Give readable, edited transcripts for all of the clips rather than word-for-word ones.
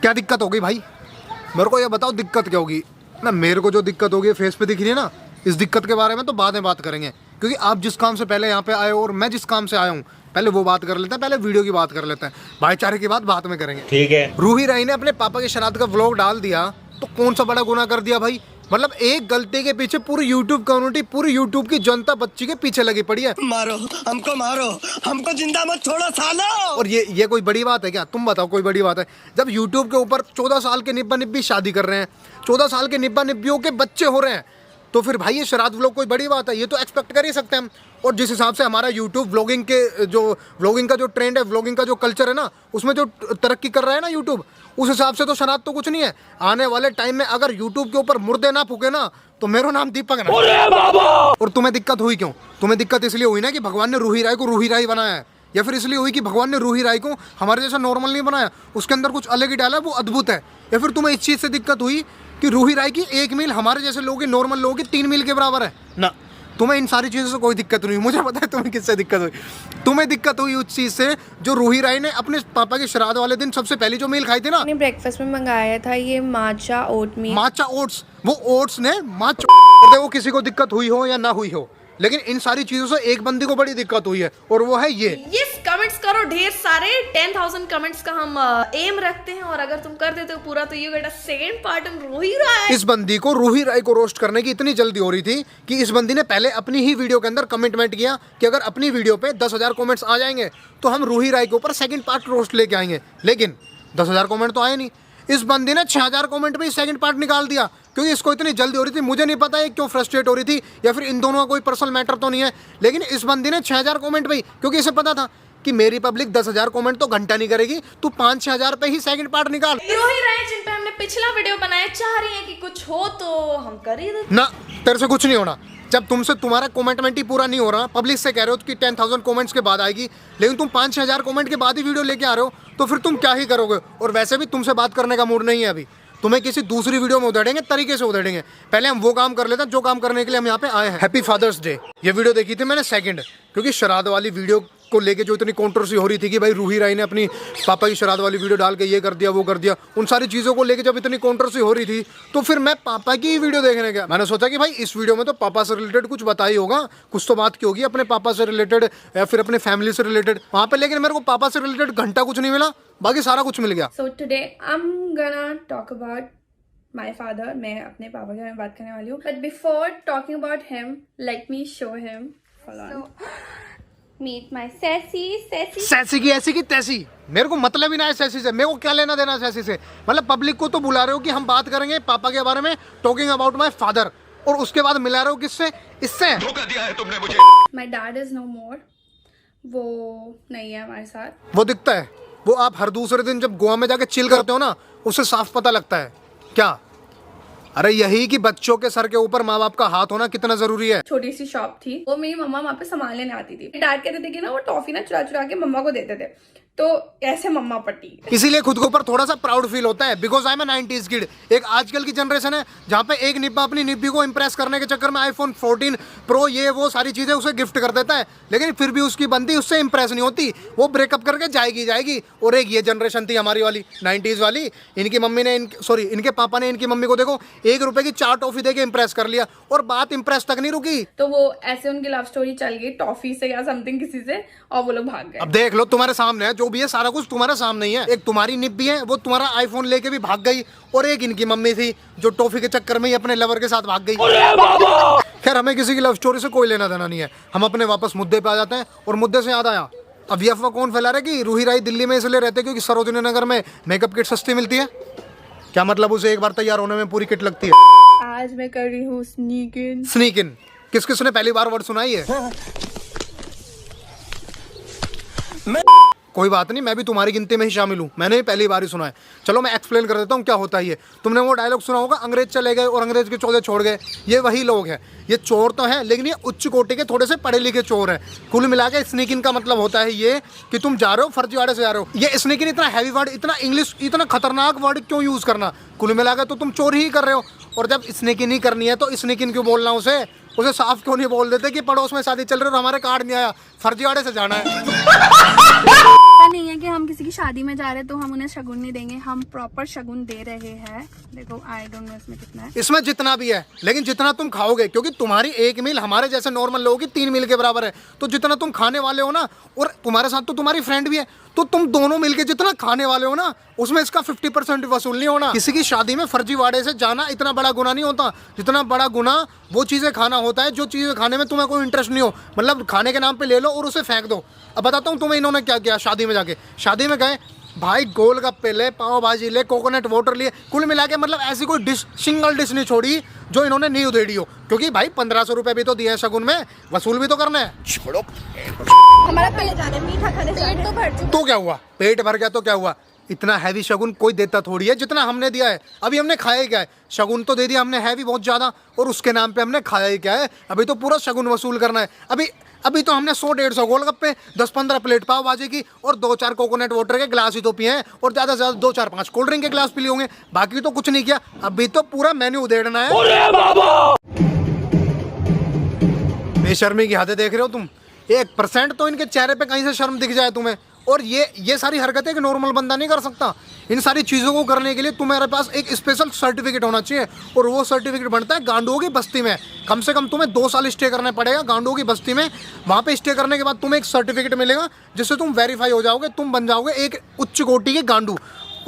क्या दिक्कत होगी भाई, मेरे को ये बताओ दिक्कत क्या होगी ना। मेरे को जो दिक्कत होगी फेस पे दिख रही है ना, इस दिक्कत के बारे में तो बाद में बात करेंगे, क्योंकि आप जिस काम से पहले यहाँ पे आए हो और मैं जिस काम से आया हूँ पहले वो बात कर लेते हैं, पहले वीडियो की बात कर लेते हैं, भाईचारे की बात बाद में करेंगे, ठीक है। रूही राई ने अपने पापा के श्राद्ध का व्लॉग डाल दिया तो कौन सा बड़ा गुनाह कर दिया भाई। मतलब एक गलती के पीछे पूरी यूट्यूब कम्युनिटी, पूरी यूट्यूब की जनता बच्ची के पीछे लगी पड़ी है। मारो हमको जिंदा मत छोड़ो सालो। और ये कोई बड़ी बात है क्या? तुम बताओ कोई बड़ी बात है? जब यूट्यूब के ऊपर 14 साल के निब्बा निब्बी शादी कर रहे हैं, 14 साल के निब्बा निब्बियों के बच्चे हो रहे हैं, तो फिर भाई ये श्राद्ध व्लॉग कोई बड़ी बात है? ये तो एक्सपेक्ट कर ही सकते हैं हम। और जिस हिसाब से हमारा यूट्यूब व्लॉगिंग का जो ट्रेंड है, व्लॉगिंग का जो कल्चर है ना, उसमें जो तरक्की कर रहा है ना यूट्यूब, उस हिसाब से तो श्राद्ध तो कुछ नहीं है। आने वाले टाइम में अगर यूट्यूब के ऊपर मुर्दे ना फूके ना तो मेरा नाम दीपक है ना। और तुम्हें दिक्कत हुई क्यों? तुम्हें दिक्कत इसलिए हुई ना कि भगवान ने रूही राय को रूही राय बनाया है, या फिर इसलिए हुई कि भगवान ने रूही राय को हमारे जैसा नॉर्मल नहीं बनाया, उसके अंदर कुछ अलग ही डाला, वो अद्भुत है। या फिर तुम्हें इस चीज़ से दिक्कत हुई कि रूही राय की 1 मील हमारे जैसे लोगों की, नॉर्मल लोगों की 3 मील के बराबर है ना। तुम्हें इन सारी चीज़ों से कोई दिक्कत नहीं हुई। मुझे पता है तुम्हें किससे दिक्कत हुई। तुम्हें दिक्कत हुई उस चीज़ से जो रूही राय ने अपने पापा के श्राद्ध वाले दिन सबसे पहली जो मील खाई थी ना, मैंने ब्रेकफास्ट में मंगाया था ये माचा ओट मील। माचा ओट्स, वो ओट्स ने देखो किसी को दिक्कत हुई हो या ना हुई हो, लेकिन इन सारी चीजों से एक बंदी को बड़ी दिक्कत हुई है, और वो है ये। कमेंट्स करो ढेर सारे, 10,000 कमेंट्स का हम एम रखते हैं, और अगर तुम कर देते हो पूरा तो you get a second part on Roohi Rai. इस बंदी को रूही राय को रोस्ट करने की इतनी जल्दी हो रही थी कि इस बंदी ने पहले अपनी ही वीडियो के अंदर कमिटमेंट किया कि अगर अपनी वीडियो पे 10,000 कमेंट्स आ जाएंगे तो हम रूही राय के ऊपर सेकंड पार्ट रोस्ट लेके आएंगे। लेकिन 10,000 कमेंट तो आए नहीं। इस बंदी ने 6,000 कमेंट में ही सेकंड पार्ट निकाल दिया, क्योंकि इसको इतनी जल्दी हो रही थी। मुझे नहीं पता है क्यों फ्रस्ट्रेट हो रही थी, या फिर इन दोनों का कोई पर्सनल मैटर तो नहीं है, लेकिन इस बंदी ने 6,000 कमेंट पे ही, क्योंकि इसे पता था कि मेरी पब्लिक 10,000 कमेंट तो घंटा नहीं करेगी, तू 5-6,000 पे ही सेकंड पार्ट निकाल। रूही राय जिन पे हमने पिछला वीडियो बनाया, चाह रही है कि कुछ हो तो हम कर ही देते ना। तेरे से कुछ नहीं होना। जब तुमसे तुम्हारा कमेंटमेंट ही पूरा नहीं हो रहा, पब्लिक से कह रहे हो कि 10,000 कमेंट्स के बाद आएगी, लेकिन तुम 5-6,000 कमेंट के बाद ही वीडियो लेके आ रहे हो, तो फिर तुम क्या ही करोगे। और वैसे भी तुमसे बात करने का मूड नहीं है अभी, तुम्हें किसी दूसरी वीडियो में उधेड़ेंगे, तरीके से उधेड़ेंगे। पहले हम वो काम कर लेते हैं जो काम करने के लिए हम यहाँ पे आए हैं। हैप्पी फादर्स डे, ये वीडियो देखी थी मैंने सेकंड, क्योंकि श्राद्ध वाली वीडियो को लेके जो इतनी कंट्रोवर्सी हो रही थी कि भाई रूही राय ने अपनी पापा की श्राद्ध वाली वीडियो डाल के ये कर दिया वो कर दिया, उन सारी चीज़ों को लेके जब इतनी कंट्रोवर्सी हो रही थी, तो फिर मैं पापा की ही वीडियो देखने गया। मैंने सोचा कि भाई इस वीडियो में तो पापा से रिलेटेड कुछ बता ही होगा, कुछ तो बात की होगी अपने पापा से रिलेटेड या फिर अपने फैमिली से रिलेटेड वहाँ पे, लेकिन मेरे को पापा से रिलेटेड घंटा कुछ नहीं मिला, बाकी सारा कुछ मिल गया। So today I am gonna talk about my father. मैं अपने पापा के बारे में बात करने वाली हूँ, but before talking about him let me show him. Meet my sassy की ऐसी की तैसी, मेरे को मतलब ही ना है सैसी से, मेरे को क्या लेना देना सैसी से। मतलब पब्लिक को तो बुला रहे हो कि हम बात करेंगे पापा के बारे में, टॉकिंग अबाउट माय फादर, और उसके बाद मिला रहे हो किससे? इससे। धोखा दिया है तुमने मुझे। माय डैड इज नो मोर, वो नहीं है हमारे साथ। वो दिखता है, वो आप हर दूसरे दिन जब गोवा में जाके चिल करते हो ना, उससे साफ पता लगता है। क्या? अरे यही कि बच्चों के सर के ऊपर माँ बाप का हाथ होना कितना जरूरी है। छोटी सी शॉप थी, वो मेरी मम्मा वहाँ पे सामान लेने आती थी। डैड कहते थे कि ना वो टॉफी ना चुरा चुरा के मम्मा को देते थे, तो ऐसे मम्मा पट्टी। इसीलिए खुद के ऊपर थोड़ा सा प्राउड फील होता है, because I am 90s kid. एक आजकल की जनरेशन है जहाँ पे एक निब्बा अपनी निब्बी को इंप्रेस करने के चक्कर में iPhone 14 Pro ये वो सारी चीजें उसे गिफ्ट कर देता है, लेकिन फिर भी उसकी बंदी उससे इंप्रेस नहीं होती, वो ब्रेकअप करके जाएगी। और एक ये जनरेशन थी हमारी वाली 90s वाली, इनकी मम्मी ने इनके पापा ने इनकी मम्मी को देखो 1 रुपए की 4 टॉफी दे के इंप्रेस कर लिया, और बात इंप्रेस तक नहीं रुकी, तो वो ऐसे उनकी लव स्टोरी चल गई टॉफी से या समथिंग किसी से, और वो लोग भाग गए। अब देख लो तुम्हारे सामने है, जो भी है सारा कुछ तुम्हारे सामने ही है। एक तुम्हारी निब्बी है, वो तुम्हारा आईफोन लेके भी भाग गई, और एक इनकी मम्मी थी जो टॉफी के चक्कर में ही अपने लवर के साथ भाग गई। खैर हमें किसी की लव स्टोरी से कोई लेना देना नहीं है, हम अपने वापस मुद्दे पे आ जाते हैं। और मुद्दे से याद आया, अब ये अफवाह कौन फैला रहा है कि रूही राय दिल्ली में इसलिए रहते क्योंकि सरोजनी नगर में मेकअप किट सस्ती मिलती है? क्या मतलब उसे एक बार तैयार होने में पूरी किट लगती है? आज मैं कर रही हूँ स्नीक इन। किस किस ने पहली बार वर्ड सुनाई है? कोई बात नहीं, मैं भी तुम्हारी गिनती में ही शामिल हूँ, मैंने भी पहली बार ही सुना है। चलो मैं एक्सप्लेन कर देता हूँ क्या होता है ये। तुमने वो डायलॉग सुना होगा, अंग्रेज चले गए और अंग्रेज के चौधे छोड़ गए। ये वही लोग हैं, ये चोर तो हैं लेकिन ये उच्च कोटि के थोड़े से पढ़े लिखे चोर हैं। कुल मिला के स्नीक इन का मतलब होता है ये कि तुम जा रहे हो फर्जीवाड़े से जा रहे हो। ये स्नीक इन इतना हैवी वर्ड, इतना इंग्लिश, इतना खतरनाक वर्ड क्यों यूज करना? कुल मिला के तो तुम चोर ही कर रहे हो। और जब स्नीक इन ही करनी है तो स्नीक इन क्यों बोलना? उसे साफ क्यों नहीं बोल देते कि पड़ोस में शादी चल रही है और हमारे कार्ड नहीं आया, फर्जीवाड़े से जाना है। नहीं है कि हम किसी की शादी में जा रहे हैं तो हम उन्हें शगुन नहीं देंगे, हम प्रॉपर शगुन दे रहे हैं। देखो आई डोंट नो इसमें कितना है, इसमें जितना भी है, लेकिन जितना तुम खाओगे, क्योंकि तुम्हारी एक मील हमारे जैसे नॉर्मल लोगों की 3 मील के बराबर है, तो जितना तुम खाने वाले हो ना, और तुम्हारे साथ तो तुम्हारी फ्रेंड भी है, तो तुम दोनों मिलके जितना खाने वाले हो ना, उसमें इसका 50% वसूल नहीं होना। किसी की शादी में फर्जीवाड़े से जाना इतना बड़ा गुनाह नहीं होता, जितना बड़ा गुनाह वो चीज़ें खाना होता है जो चीज़ें खाने में तुम्हें कोई इंटरेस्ट नहीं हो। मतलब खाने के नाम पे ले लो और उसे फेंक दो। अब बताता हूँ तुम्हें इन्होंने क्या किया। शादी में जाके, शादी में गए भाई, गोलगप्पे ले, पाव भाजी ले, कोकोनट वाटर लिए, कुल मिला के मतलब ऐसी कोई डिश, सिंगल डिश नहीं छोड़ी जो इन्होंने नहीं उधेड़ी हो। क्योंकि भाई 1500 रुपये भी तो दिए हैं शगुन में, वसूल भी तो करना है। छोड़ो, हमारा पेट जा रहा है, मीठा खाने पेट तो भर चुका। तो क्या हुआ, पेट भर गया तो क्या हुआ। इतना हैवी शगुन कोई देता थोड़ी है जितना हमने दिया है। अभी हमने खाया ही क्या है, शगुन तो दे दिया हमने हैवी बहुत ज़्यादा, और उसके नाम पे हमने खाया ही क्या है। अभी तो पूरा शगुन वसूल करना है। अभी तो हमने 100-150 गोलगप्पे, 10-15 प्लेट पाव भाजी की और 2-4 कोकोनट वाटर के ग्लास ही तो पिए हैं, और ज़्यादा से ज़्यादा 2-4-5 कोल्ड ड्रिंक के ग्लास पी लिए होंगे। बाकी तो कुछ नहीं किया। अभी तो पूरा मेन्यू उधेड़ना है। बेशर्मी की हदें देख रहे हो तुम। 1% तो इनके चेहरे पे कहीं से शर्म दिख जाए तुम्हें। और ये सारी हरकतें एक नॉर्मल बंदा नहीं कर सकता। इन सारी चीज़ों को करने के लिए तुम्हारे पास एक स्पेशल सर्टिफिकेट होना चाहिए, और वो सर्टिफिकेट बनता है गांडुओं की बस्ती में। कम से कम तुम्हें 2 साल स्टे करना पड़ेगा गांडुओं की बस्ती में। वहाँ पे स्टे करने के बाद तुम्हें एक सर्टिफिकेट मिलेगा, जिससे तुम वेरीफाई हो जाओगे, तुम बन जाओगे एक उच्च कोटि के गांडू।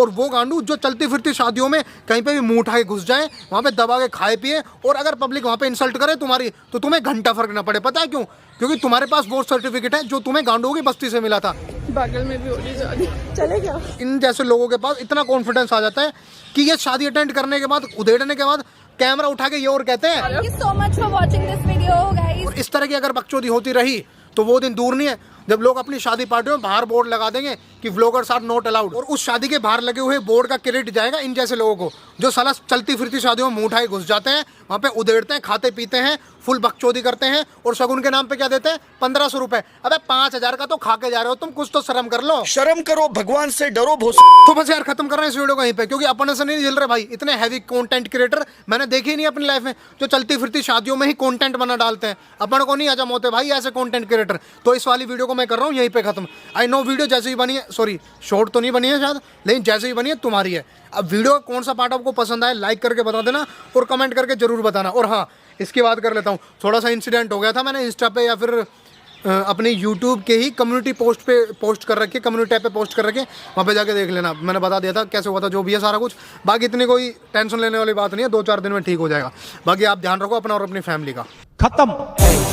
और वो गांडू जो चलती फिरती शादियों में कहीं पे भी मुंह उठा के घुस जाए, वहाँ पे दबा के खाए पिए, और अगर पब्लिक वहाँ पे इंसल्ट करे तुम्हारी, तो तुम्हें घंटा फर्क ना पड़े। पता है क्यों? क्योंकि तुम्हारे पास वो सर्टिफिकेट है जो तुम्हें गांडुओं की बस्ती से मिला था। बगल में भी हो रही शादी, चले क्या? इन जैसे लोगों के पास इतना कॉन्फिडेंस आ जाता है कि ये शादी अटेंड करने के बाद, उधेड़ने के बाद कैमरा उठा के ये और कहते हैं, Thank you so much for watching this video, guys. और इस तरह की अगर बकचोदी होती रही तो वो दिन दूर नहीं है जब लोग अपनी शादी पार्टियों में बाहर बोर्ड लगा देंगे कि व्लॉगर्स आर नॉट अलाउड, और उस शादी के बाहर लगे हुए बोर्ड का क्रेडिट जाएगा इन जैसे लोगों को, जो साला चलती फिरती शादियों में मुंह उठाए घुस जाते हैं, वहाँ पे उधेड़ते हैं, खाते पीते हैं, फुल बकचोदी करते हैं, और शगुन के नाम पे क्या देते हैं? 1500 रुपए। अबे 5000 का तो खा के जा रहे हो तुम, कुछ तो शर्म कर लो। शर्म करो, भगवान से डरो भोस। तो बस यार खत्म कर रहे हैं इस वीडियो को यहीं पे, क्योंकि अपन से नहीं झेल रहे भाई। इतने हैवी कंटेंट क्रिएटर मैंने देखे ही नहीं अपनी लाइफ में, जो चलती फिरती शादियों में ही कंटेंट बना डालते हैं। अपन को नहीं हजम होते भाई ऐसे कंटेंट क्रिएटर। तो इस वाली वीडियो को मैं कर रहा हूँ यहीं पे खत्म। आई नो वीडियो जैसे ही बनी है, सॉरी शॉर्ट तो नहीं बनी है शायद, लेकिन जैसे ही बनी है तुम्हारी है। अब वीडियो का कौन सा पार्ट आपको पसंद आया लाइक करके बता देना, और कमेंट करके जरूर बताना। और हाँ, इसकी बात कर लेता हूँ, थोड़ा सा इंसिडेंट हो गया था। मैंने इंस्टा पे या फिर अपनी यूट्यूब के ही कम्युनिटी पोस्ट पे पोस्ट कर रखे, कम्युनिटी टैब पे पोस्ट कर रखे, वहाँ पे जाके देख लेना। मैंने बता दिया था कैसे हुआ था, जो भी है सारा कुछ। बाकी इतनी कोई टेंशन लेने वाली बात नहीं है, 2-4 दिन में ठीक हो जाएगा। बाकी आप ध्यान रखो अपना और अपनी फैमिली का। खत्म।